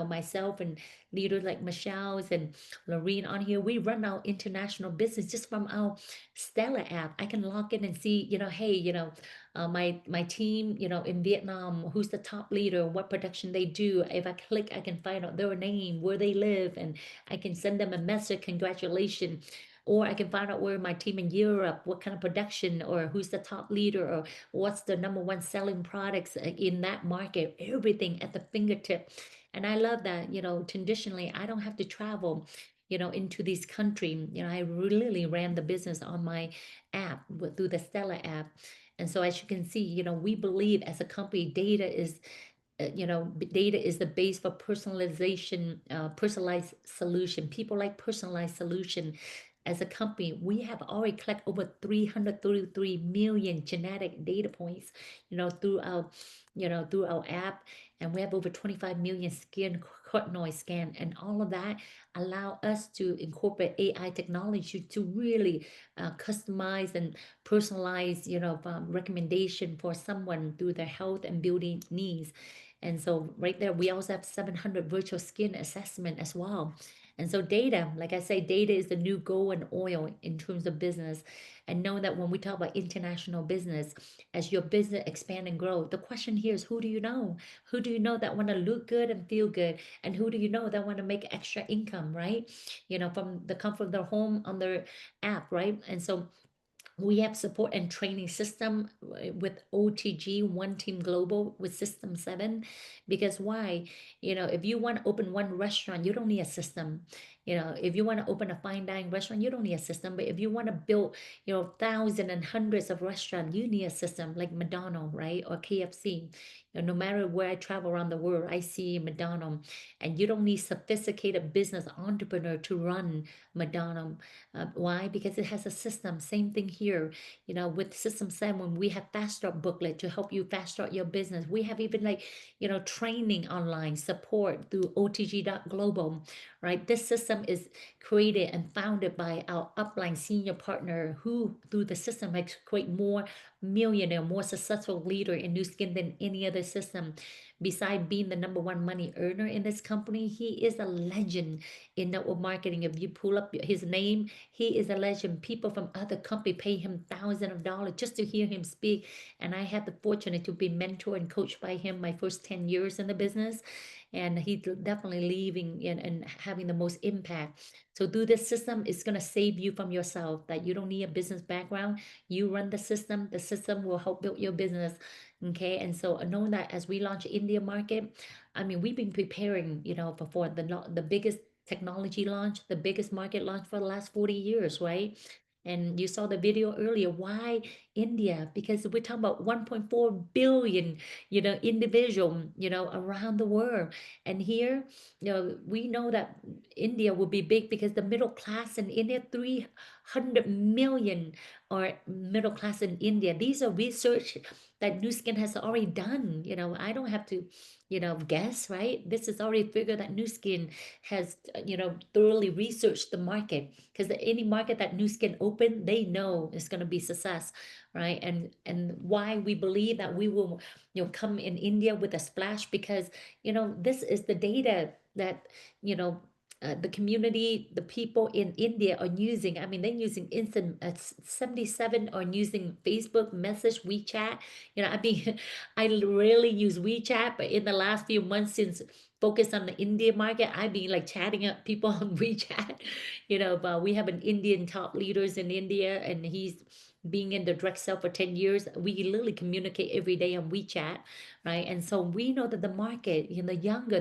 myself and leaders like Michelle's and Lorene on here, we run our international business just from our Stella app. I can log in and see, hey, my team, in Vietnam, who's the top leader, what production they do. If I click, I can find out their name, where they live, and I can send them a message, congratulations. Or I can find out where my team in Europe, what kind of production, or who's the top leader, or what's the number one selling products in that market. Everything at the fingertip. And I love that, traditionally, I don't have to travel, into this country. I really ran the business on my app through the Stella app. And so as you can see, we believe as a company, data is the base for personalization, personalized solution. People like personalized solution. As a company, we have already collected over 333 million genetic data points, through our app, and we have over 25 million skin carotenoid scan, and all of that allow us to incorporate AI technology to really customize and personalize, recommendation for someone through their health and beauty needs. And so right there, we also have 700 virtual skin assessment as well. And so data, like I say, data is the new gold and oil in terms of business. And know that when we talk about international business, as your business expand and grow, the question here is, who do you know? Who do you know that want to look good and feel good? And who do you know that want to make extra income, right? From the comfort of their home on their app, right? And so We have support and training system with OTG, One Team Global, with System 7. Because why? If you want to open one restaurant, you don't need a system. If you want to open a fine dining restaurant, you don't need a system. But if you want to build, thousands and hundreds of restaurants, you need a system like McDonald's, right? Or KFC. No matter where I travel around the world, I see McDonald's. And you don't need sophisticated business entrepreneur to run McDonald's. Why? Because it has a system. Same thing here. With System 7, we have fast start booklet to help you fast start your business. We have even like, training online support through otg.global, right? This system is created and founded by our upline senior partner who, through the system, has created more millionaire, more successful leader in New Skin than any other system. Besides being the number one money earner in this company, he is a legend in network marketing. If you pull up his name, he is a legend. People from other company pay him thousands of dollars just to hear him speak. And I had the fortunate to be mentored and coached by him my first 10 years in the business. And he's definitely leaving and having the most impact. So through this system, it's going to save you from yourself, that you don't need a business background. You run the system will help build your business. Okay. And so knowing that as we launch India market, I mean, we've been preparing, for the biggest technology launch, the biggest market launch for the last 40 years, right? And you saw the video earlier. Why India? Because we're talking about 1.4 billion, individual, around the world. And here, we know that India will be big because the middle class in India, 300 million are middle class in India. These are research that Nu Skin has already done. I don't have to, guess, right? This is already figured that Nu Skin has, thoroughly researched the market, because any market that Nu Skin open, they know is going to be success, right? And why we believe that we will, come in India with a splash, because, this is the data that, the community, the people in India are using. I mean, they're using instant, 77 are using Facebook message, WeChat. I mean, I rarely use WeChat, but in the last few months since focus on the India market, I've been like chatting up people on WeChat, but we have an Indian top leaders in India, and he's being in the direct sale for 10 years. We literally communicate every day on WeChat, right? And so we know that the market, the younger,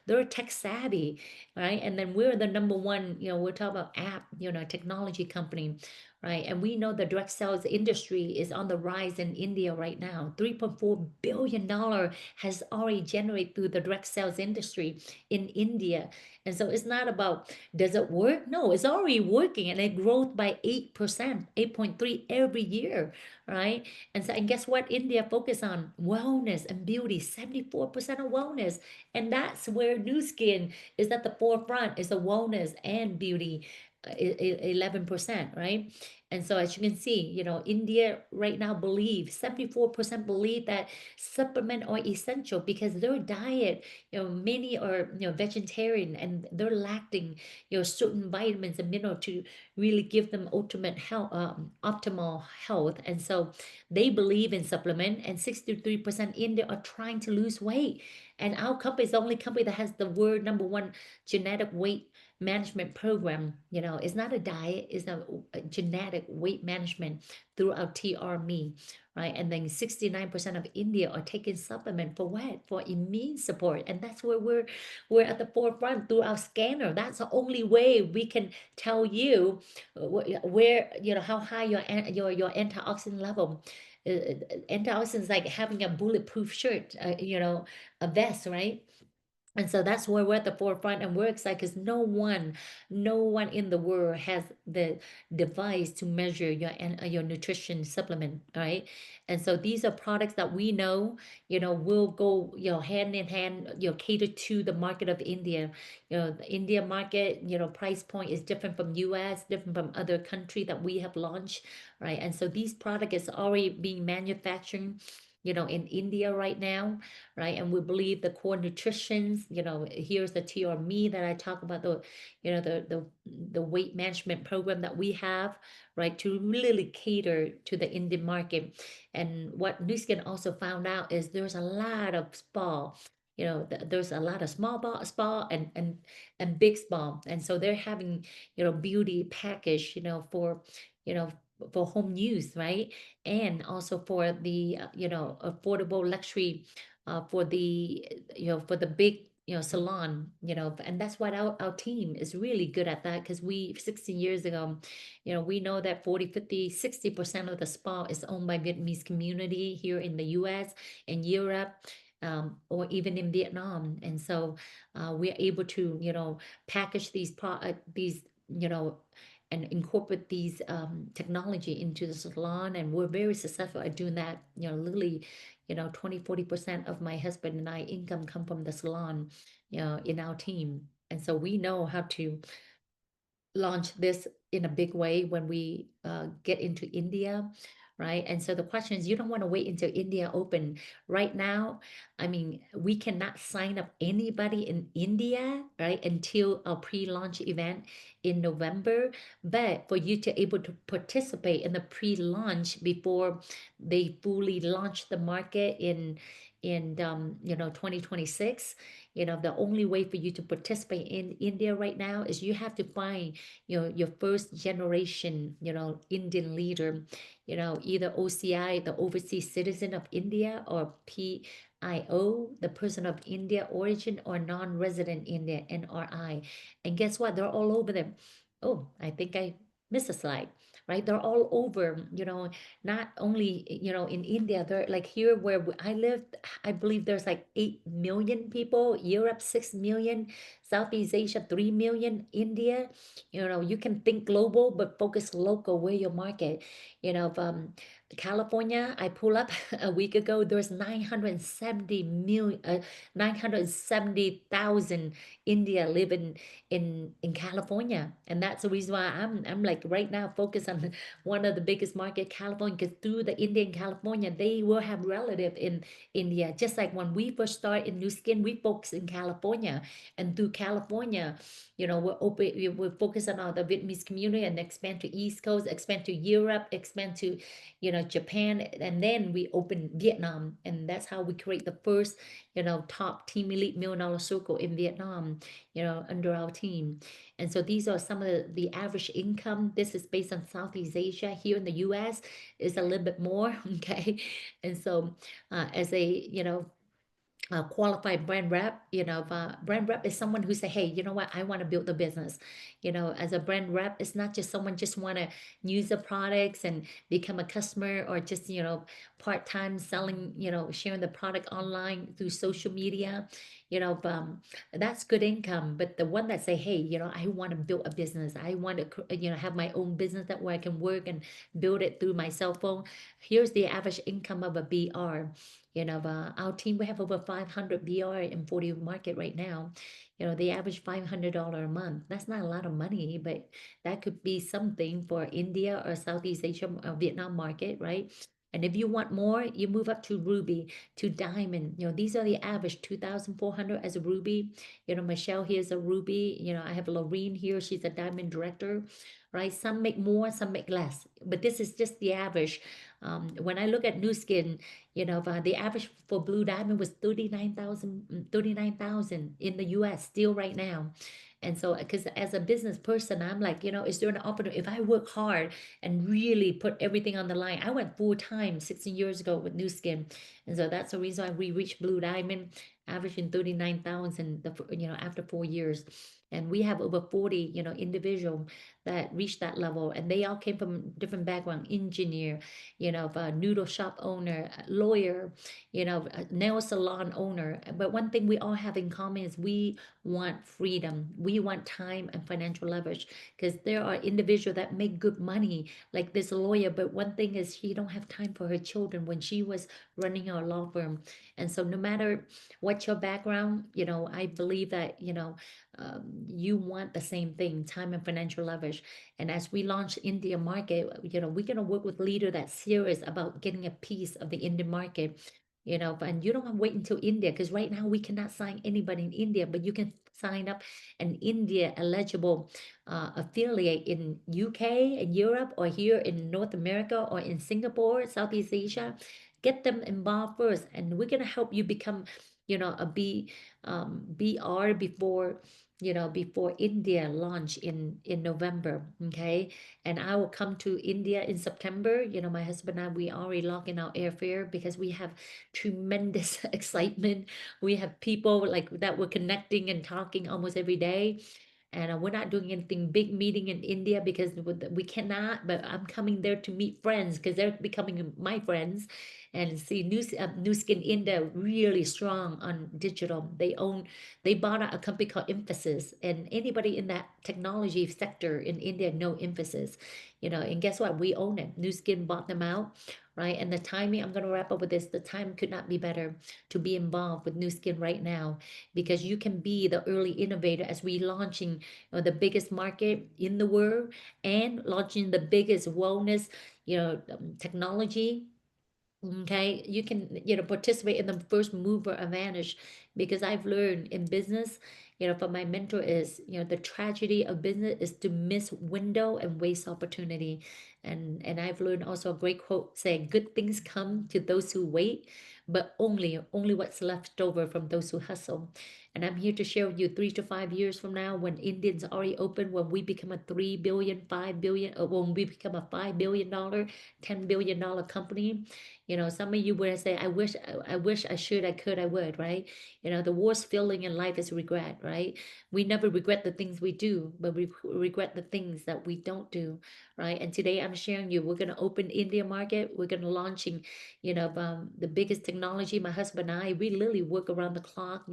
they're tech savvy, right? And then we're the number one, we're talking about app, technology company, right? And we know the direct sales industry is on the rise in India right now. $3.4 billion has already generated through the direct sales industry in India. And so it's not about, does it work? No, it's already working, and it grows by 8%, 8.3 every year, right? And guess what? India focus on wellness and beauty, 74% of wellness. And that's where Nu Skin is at the forefront, is the wellness and beauty, 11%, right? And so as you can see, India right now 74% believe that supplement are essential, because their diet, many are, vegetarian, and they're lacking, certain vitamins and minerals to really give them ultimate health, optimal health. And so they believe in supplement, and 63% India are trying to lose weight. And our company is the only company that has the world number one genetic weight management program. It's not a diet, it's a genetic weight management through our TRME, right? And then 69% of India are taking supplement for what? For immune support. And that's where we're at the forefront through our scanner. That's the only way we can tell you where, how high your antioxidant level. Antioxidants is like having a bulletproof shirt, a vest, right? And so that's where we're at the forefront, and we're excited because no one in the world has the device to measure your nutrition supplement, right? And so these are products that we know, will go, hand in hand, cater to the market of India. The India market, price point is different from US, different from other country that we have launched, right? And so these product is already being manufactured, in India right now, right? And we believe the core nutritions, here's the TRME that I talk about, the weight management program that we have, right, to really cater to the Indian market. And what Nu Skin also found out is there's a lot of spa, there's a lot of small spa and big spa. And so they're having, beauty package, for, for home use, right? And also for the affordable luxury, for the for the big salon, and that's what our team is really good at that, because we 16 years ago, we know that 40, 50, 60% of the spa is owned by Vietnamese community here in the US and Europe, or even in Vietnam. And so we're able to package these and incorporate these technology into the salon, and we're very successful at doing that. Literally 20-40% of my husband and I income come from the salon in our team. And so we know how to launch this in a big way when we get into India, right? And so the question is, you don't want to wait until India open. Right now, I mean, we cannot sign up anybody in India, right, until our pre-launch event in November. But for you to able to participate in the pre-launch before they fully launch the market in 2026, the only way for you to participate in India right now is you have to find your first generation Indian leader, either OCI, the overseas citizen of India, or PIO, the person of India origin, or non-resident India, NRI. And guess what, they're all over them. Oh, I think I missed a slide. Right, they're all over, not only in India. They're like here where I live, I believe there's like 8 million people, Europe 6 million, Southeast Asia 3 million, India. You can think global but focus local where your market. California, I pull up a week ago, there's 970,000 India living in California. And that's the reason why I'm like right now focused on one of the biggest market, California, because through the India and California, they will have relative in India. Just like when we first started in Nu Skin, we focus in California, and through California, we're focusing on the Vietnamese community and expand to East Coast, expand to Europe, expand to Japan, and then we open Vietnam. And that's how we create the first top team elite $1 million circle in Vietnam, under our team. And so these are some of the average income. This is based on Southeast Asia. Here in the US is a little bit more. Okay. And so as a qualified brand rep, brand rep is someone who say, hey, you know what, I want to build the business. As a brand rep, it's not just someone just want to use the products and become a customer, or just part-time selling, sharing the product online through social media. That's good income. But the one that say, hey, I want to build a business, I want to have my own business that where I can work and build it through my cell phone. Here's the average income of a BR. Our team, we have over 500 BR in 40 market right now. They average $500 a month. That's not a lot of money, but that could be something for India or Southeast Asia or Vietnam market, right? And if you want more, you move up to Ruby, to Diamond. These are the average 2,400 as a Ruby. Michelle here is a Ruby. I have Lorene here. She's a Diamond director, right? Some make more, some make less, but this is just the average. When I look at Nu Skin, the average for Blue Diamond was 39,000 in the US still right now. And so, because as a business person, I'm like, is there an opportunity? If I work hard and really put everything on the line, I went full time 16 years ago with Nu Skin. And so that's the reason why we reached Blue Diamond, averaging 39,000, after 4 years. And we have over 40, individual that reached that level, and they all came from different background: engineer, noodle shop owner, lawyer, nail salon owner. But one thing we all have in common is we want freedom. We want time and financial leverage, because there are individuals that make good money, like this lawyer. But one thing is, she don't have time for her children when she was running our law firm. And so no matter what your background, I believe that, you want the same thing, time and financial leverage. And as we launch India market, we're going to work with leader that's serious about getting a piece of the Indian market. And you don't want to wait until India, because right now we cannot sign anybody in India, but you can sign up an India eligible affiliate in UK and Europe, or here in North America, or in Singapore, Southeast Asia. Get them involved first, and we're going to help you become, a BR before before India launch in November. Okay. And I will come to India in September. My husband and I, we already locked in our airfare because we have tremendous excitement. We have people like that we're connecting and talking almost every day. And we're not doing anything big meeting in India because we cannot, but I'm coming there to meet friends because they're becoming my friends and see New Skin India really strong on digital. They bought out a company called Emphasis, and anybody in that technology sector in India know Emphasis, and guess what? We own it. New Skin bought them out, right? And the timing, I'm going to wrap up with this. The time could not be better to be involved with New Skin right now because you can be the early innovator as we launching the biggest market in the world and launching the biggest wellness, technology. Okay, you can, participate in the first mover advantage because I've learned in business, from my mentor is, the tragedy of business is to miss window and waste opportunity. And I've learned also a great quote saying, good things come to those who wait, but only what's left over from those who hustle. And I'm here to share with you 3 to 5 years from now, when Indians already open, when we become a 3 billion, 5 billion, or when we become a $5 billion, $10 billion company. Some of you would say, I wish I should, I could, I would, right? The worst feeling in life is regret, right? We never regret the things we do, but we regret the things that we don't do, right? And today I'm sharing you, we're going to open India market. We're going to launching, the biggest technology. My husband and I, we literally work around the clock.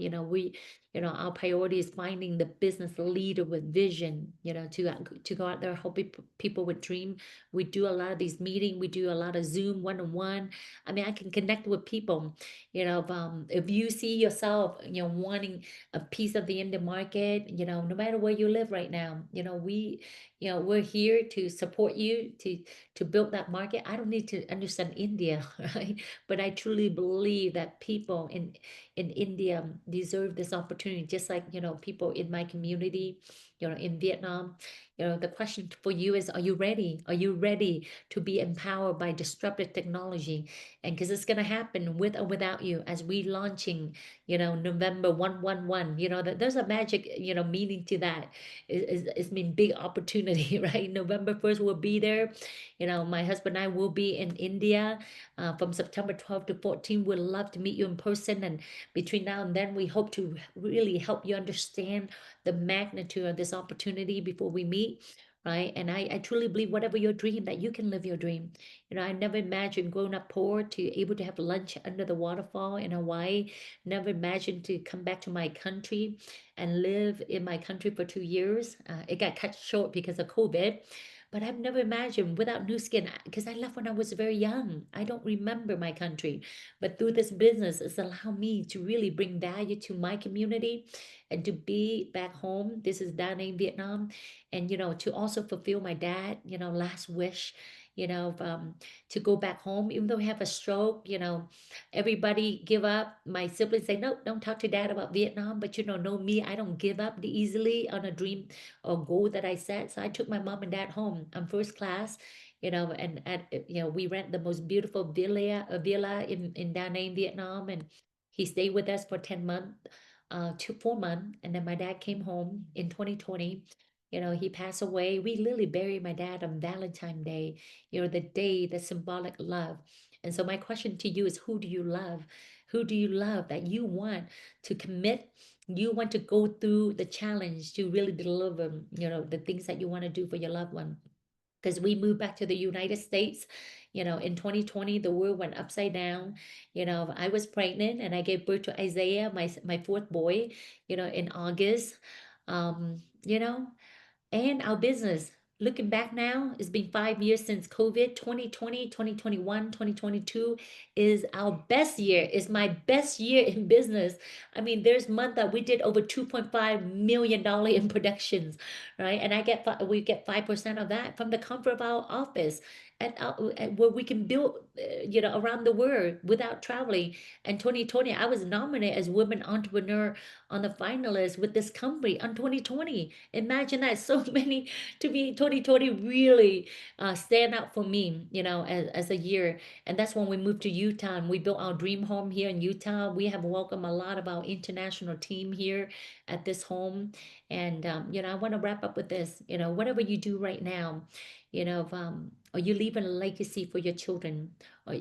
Our priority is finding the business leader with vision, to go out there, help people with dream. We do a lot of these meetings. We do a lot of Zoom one-on-one. I mean, I can connect with people. If you see yourself, wanting a piece of the Indian market, no matter where you live right now, we're here to support you to build that market. I don't need to understand India, right? But I truly believe that people in India deserve this opportunity, just like people in my community, in Vietnam. The question for you is, are you ready? Are you ready to be empowered by disruptive technology? And because it's going to happen with or without you as we launching, November 111, that there's a magic, meaning to that. It's been big opportunity, right? November 1st we'll be there. My husband and I will be in India from September 12th to 14th. We'd love to meet you in person. And between now and then, we hope to really help you understand the magnitude of this opportunity before we meet, right? And I truly believe whatever your dream, that you can live your dream. I never imagined growing up poor to able to have lunch under the waterfall in Hawaii. Never imagined to come back to my country and live in my country for 2 years. It got cut short because of COVID. But I've never imagined without New Skin, because I left when I was very young. I don't remember my country. But through this business, it's allowed me to really bring value to my community and to be back home. This is Da Nang, Vietnam. And, to also fulfill my dad, last wish, to go back home, even though we have a stroke, everybody give up. My siblings say, no, don't talk to dad about Vietnam. But, know me, I don't give up easily on a dream or goal that I set. So I took my mom and dad home on first class, and we rent the most beautiful villa in Da Nang, Vietnam. And he stayed with us for 10 months, 4 months. And then my dad came home in 2020. He passed away. We literally buried my dad on Valentine's Day, the day, the symbolic love. And so my question to you is, who do you love? Who do you love that you want to commit? You want to go through the challenge to really deliver, the things that you want to do for your loved one. Because we moved back to the United States, in 2020, the world went upside down. I was pregnant and I gave birth to Isaiah, my fourth boy, in August. Um, you know, and our business. Looking back now, it's been 5 years since COVID. 2020, 2021, 2022 is our best year, is my best year in business. I mean, there's month that we did over $2.5 million in productions, right? And we get 5% of that from the comfort of our office. and where we can build, around the world without traveling. And 2020, I was nominated as Women Entrepreneur on the finalist with this company on 2020. Imagine that, so many. To me, 2020 really stand out for me, as a year. And that's when we moved to Utah and we built our dream home here in Utah. We have welcomed a lot of our international team here at this home. And, I want to wrap up with this, whatever you do right now, or you leaving a legacy for your children, or,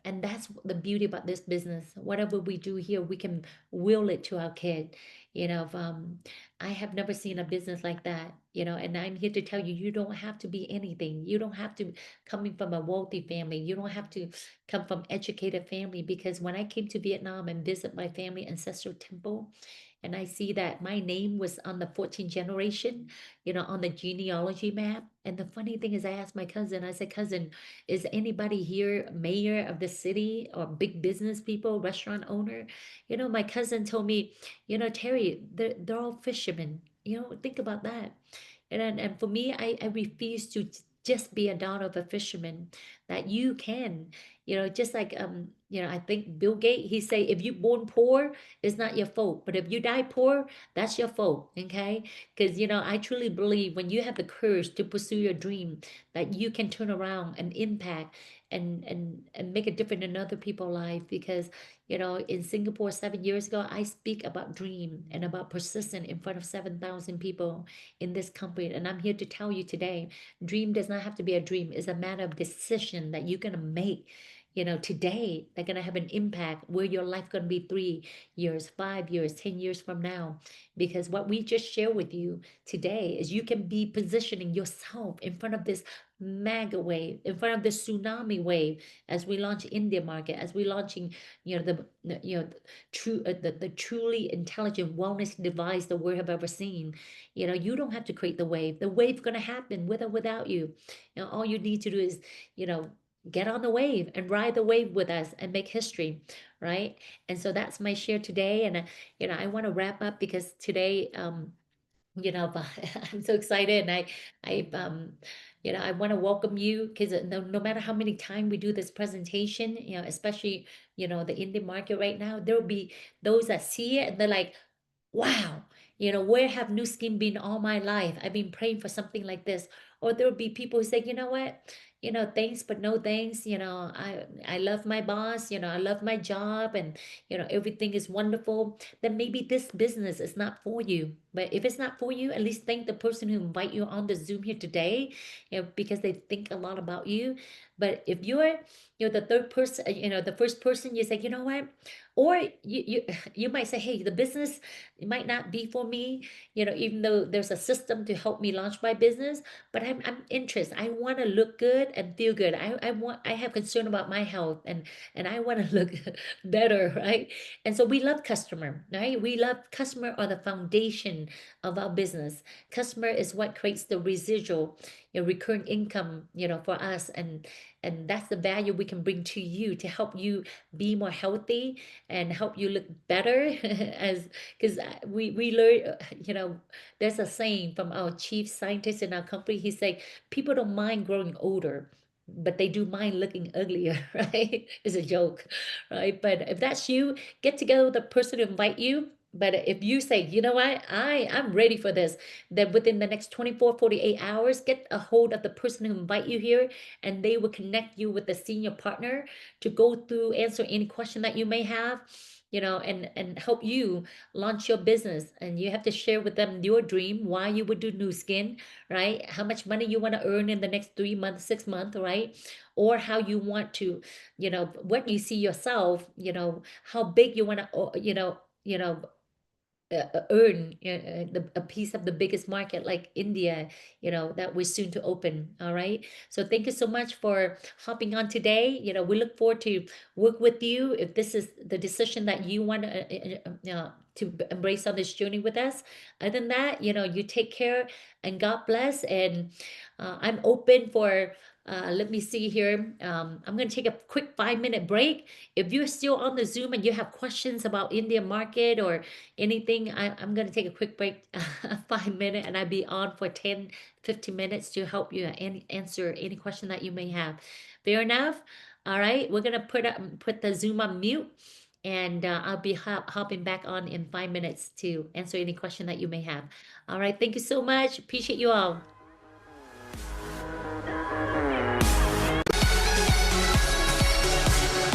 and that's the beauty about this business. Whatever we do here, we can will it to our kid. I have never seen a business like that, and I'm here to tell you, you don't have to be anything. You don't have to coming from a wealthy family. You don't have to come from educated family, because when I came to Vietnam and visit my family ancestral temple, and I see that my name was on the 14th generation, on the genealogy map. And the funny thing is, I asked my cousin, I said, cousin, is anybody here mayor of the city or big business people, restaurant owner? My cousin told me, Terry, they're all fishermen. Think about that. And for me, I refuse to just be a daughter of a fisherman, that you can, just like, I think Bill Gates, he say, if you born poor, it's not your fault. But if you die poor, that's your fault. Okay. Because, I truly believe when you have the courage to pursue your dream, that you can turn around and impact and make a difference in other people's life. Because, in Singapore 7 years ago, I speak about dream and about persistence in front of 7,000 people in this company. And I'm here to tell you today, dream does not have to be a dream. It's a matter of decision that you're going to make, today. They're going to have an impact where your life going to be 3 years, 5 years, 10 years from now. Because what we just share with you today is you can be positioning yourself in front of this mega wave, in front of this tsunami wave, as we launch India market, as we launching, the truly intelligent wellness device the world have ever seen. You don't have to create the wave. The wave gonna happen with or without you. All you need to do is, get on the wave and ride the wave with us and make history, right? And so that's my share today. And I want to wrap up because today, I'm so excited, and I want to welcome you, because no matter how many times we do this presentation, especially, the Indian market right now, there will be those that see it and they're like, wow, where have New Skin been all my life? I've been praying for something like this. Or there will be people who say, you know what, thanks, but no thanks. I love my boss, I love my job, and, everything is wonderful. Then maybe this business is not for you. But if it's not for you, at least thank the person who invite you on the Zoom here today, because they think a lot about you. But if you're the third person, the first person, you say, you know what, or you might say, hey, the business, it might not be for me, even though there's a system to help me launch my business, but I'm interested. I want to look good and feel good. I have concern about my health, and I want to look better, right? And so we love customer, right? We love customer are the foundation of our business. Customer is what creates the residual, recurring income, for us, and that's the value we can bring to you to help you be more healthy and help you look better. As because we learn, there's a saying from our chief scientist in our company. He say people don't mind growing older, but they do mind looking uglier. Right? It's a joke, right? But if that's you, get together with the person who invite you. But if you say, you know what, I'm ready for this, then within the next 24, 48 hours, get a hold of the person who invite you here, and they will connect you with the senior partner to go through, answer any question that you may have, and help you launch your business. And you have to share with them your dream, why you would do New Skin, right? How much money you want to earn in the next 3 months, 6 months, right? Or how you want to, what you see yourself, how big you want to, earn a piece of the biggest market like India, that we're soon to open. All right. So thank you so much for hopping on today. We look forward to work with you if this is the decision that you want to embrace on this journey with us. Other than that, you take care and God bless. And I'm open for Let me see here. I'm going to take a quick 5-minute break. If you're still on the Zoom and you have questions about India market or anything, I'm going to take a quick break, 5 minutes, and I'll be on for 10, 15 minutes to help you answer any question that you may have. Fair enough? All right, we're going to put the Zoom on mute, and I'll be hopping back on in 5 minutes to answer any question that you may have. All right, thank you so much. Appreciate you all.